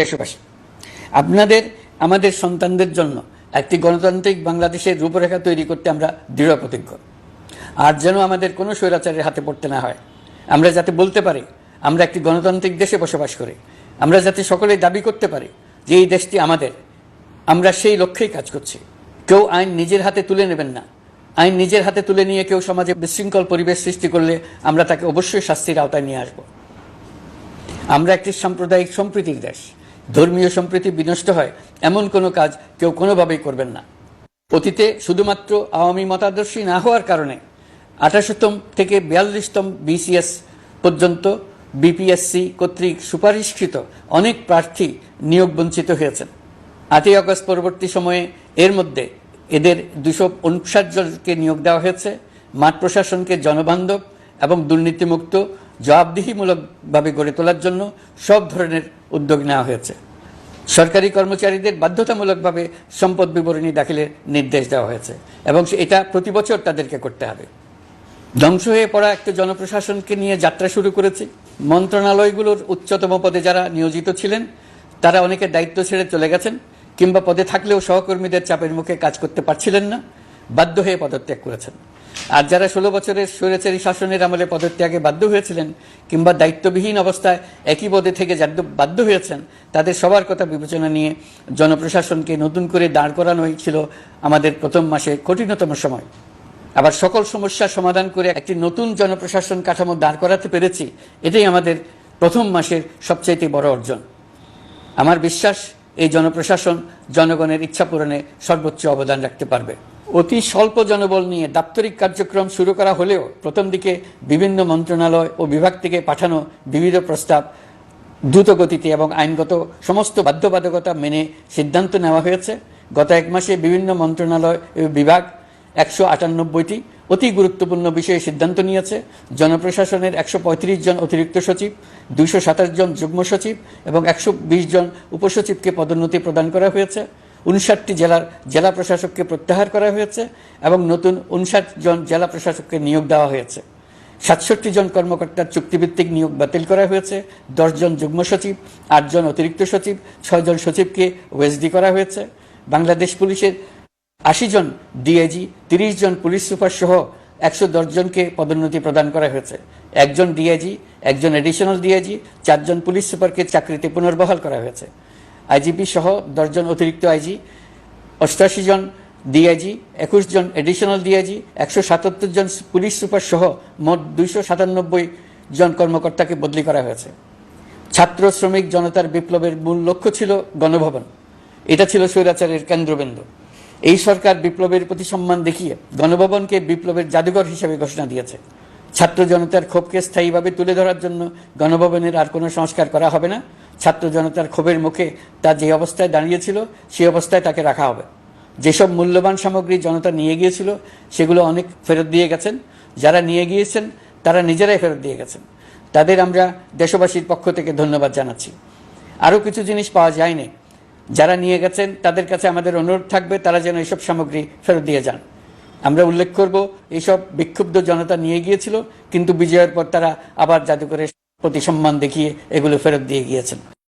দেশবাসী, আপনাদের আমাদের সন্তানদের জন্য একটি গণতান্ত্রিক বাংলাদেশের রূপরেখা তৈরি করতে আমরা দৃঢ় প্রতিজ্ঞ। আর যেন আমাদের কোনো স্বৈরাচারের হাতে পড়তে না হয়। আমরা যাতে বলতে পারি আমরা একটি গণতান্ত্রিক দেশে বসবাস করি, আমরা যাতে সকলেই দাবি করতে পারি যে এই দেশটি আমাদের, আমরা সেই লক্ষ্যেই কাজ করছি। কেউ আইন নিজের হাতে তুলে নেবেন না। আইন নিজের হাতে তুলে নিয়ে কেউ সমাজে বিশৃঙ্খল পরিবেশ সৃষ্টি করলে আমরা তাকে অবশ্যই শাস্তির আওতায় নিয়ে আসব। আমরা একটি সাম্প্রদায়িক সম্প্রীতির দেশ। ধর্মীয় সম্প্রীতি বিনষ্ট হয় এমন কোনো কাজ কেউ কোনোভাবেই করবেন না। অতীতে শুধুমাত্র আওয়ামী মতাদর্শী না হওয়ার কারণে 28তম থেকে 42তম BCS পর্যন্ত BPSC কর্তৃক সুপারিশকৃত অনেক প্রার্থী নিয়োগ বঞ্চিত হয়েছেন। 8ই আগস্ট পরবর্তী সময়ে এর মধ্যে এদের 259 জনকে নিয়োগ দেওয়া হয়েছে। মাঠ প্রশাসনকে জনবান্ধব এবং দুর্নীতিমুক্ত জবাবদিহিমূলকভাবে গড়ে তোলার জন্য সব ধরনের উদ্যোগ নেওয়া হয়েছে। সরকারি কর্মচারীদের বাধ্যতামূলকভাবে সম্পদ বিবরণী দাখিলের নির্দেশ দেওয়া হয়েছে এবং এটা প্রতি বছর তাদেরকে করতে হবে। ধ্বংস হয়ে পড়া একটা জনপ্রশাসনকে নিয়ে যাত্রা শুরু করেছি। মন্ত্রণালয়গুলোর উচ্চতম পদে যারা নিয়োজিত ছিলেন তারা অনেকে দায়িত্ব ছেড়ে চলে গেছেন, কিংবা পদে থাকলেও সহকর্মীদের চাপের মুখে কাজ করতে পারছিলেন না, বাধ্য হয়ে পদত্যাগ করেছেন। আর যারা 16 বছরের স্বৈরাচারী শাসনের আমলে পদত্যাগে বাধ্য হয়েছিলেন কিংবা দায়িত্ববিহীন অবস্থায় একই পদে থেকে বাধ্য হয়েছেন, তাদের সবার কথা বিবেচনা নিয়ে জনপ্রশাসনকে নতুন করে দাঁড় করানোই ছিল আমাদের প্রথম মাসে কঠিনতম সময়। আবার সকল সমস্যার সমাধান করে একটি নতুন জনপ্রশাসন কাঠামো দাঁড় করাতে পেরেছি, এটাই আমাদের প্রথম মাসের সবচাইতে বড় অর্জন। আমার বিশ্বাস এই জনপ্রশাসন জনগণের ইচ্ছা পূরণে সর্বোচ্চ অবদান রাখতে পারবে। অতি স্বল্প জনবল নিয়ে দাপ্তরিক কার্যক্রম শুরু করা হলেও প্রথম দিকে বিভিন্ন মন্ত্রণালয় ও বিভাগ থেকে পাঠানো বিবিধ প্রস্তাব দ্রুত গতিতে এবং আইনগত সমস্ত বাধ্যবাধকতা মেনে সিদ্ধান্ত নেওয়া হয়েছে। গত এক মাসে বিভিন্ন মন্ত্রণালয় ও বিভাগ 198টি অতি গুরুত্বপূর্ণ বিষয়ে সিদ্ধান্ত নিয়েছে। জনপ্রশাসনের 135 জন অতিরিক্ত সচিব, 227 জন যুগ্ম সচিব এবং 120 জন উপসচিবকে পদোন্নতি প্রদান করা হয়েছে। 59টি জেলার জেলা প্রশাসককে প্রত্যাহার করা হয়েছে এবং নতুন 59 জন জেলা প্রশাসককে নিয়োগ দেওয়া হয়েছে। 67 জন কর্মকর্তার চুক্তিভিত্তিক নিয়োগ বাতিল করা হয়েছে। 10 জন যুগ্ম সচিব, 8 জন অতিরিক্ত সচিব, 6 জন সচিবকে ওএসডি করা হয়েছে। বাংলাদেশ পুলিশের 80 জন ডিআইজি, 30 জন পুলিশ সুপার সহ 110 জনকে পদোন্নতি প্রদান করা হয়েছে। 1 জন ডিআইজি, 1 জন এডিশনাল ডিআইজি, 4 জন পুলিশ সুপারকে চাকরিতে পুনর্বহাল করা হয়েছে। আইজিপি সহ 10 জন অতিরিক্ত আইজি, 88 জন ডিআইজি, 21 জন এডিশনাল ডিআইজি, 177 জন পুলিশ সুপার সহ মোট 297 জন কর্মকর্তাকে বদলি করা হয়েছে। ছাত্র শ্রমিক জনতার বিপ্লবের মূল লক্ষ্য ছিল গণভবন। এটা ছিল স্বৈরাচারের কেন্দ্রবিন্দু। এই সরকার বিপ্লবের প্রতি সম্মান দেখিয়ে গণভবনকে বিপ্লবের জাদুঘর হিসেবে ঘোষণা দিয়েছে। ছাত্র জনতার ক্ষোভকে স্থায়ীভাবে তুলে ধরার জন্য গণভবনের আর কোনো সংস্কার করা হবে না। ছাত্র জনতার ক্ষোভের মুখে তা যে অবস্থায় দাঁড়িয়েছিল সেই অবস্থায় তাকে রাখা হবে। যেসব মূল্যবান সামগ্রী জনতা নিয়ে গিয়েছিল সেগুলো অনেক ফেরত দিয়ে গেছেন। যারা নিয়ে গিয়েছেন তারা নিজেরাই ফেরত দিয়ে গেছেন। তাদের আমরা দেশবাসীর পক্ষ থেকে ধন্যবাদ জানাচ্ছি। আরও কিছু জিনিস পাওয়া যায়নি। যারা নিয়ে গেছেন তাদের কাছে আমাদের অনুরোধ থাকবে তারা যেন এইসব সামগ্রী ফেরত দিয়ে যান। আমরা উল্লেখ করব এইসব বিক্ষুব্ধ জনতা নিয়ে গিয়েছিল, কিন্তু বিজয়ের পর তারা আবার জাদুঘরের প্রতি সম্মান দেখিয়ে এগুলো ফেরত দিয়ে গিয়েছেন।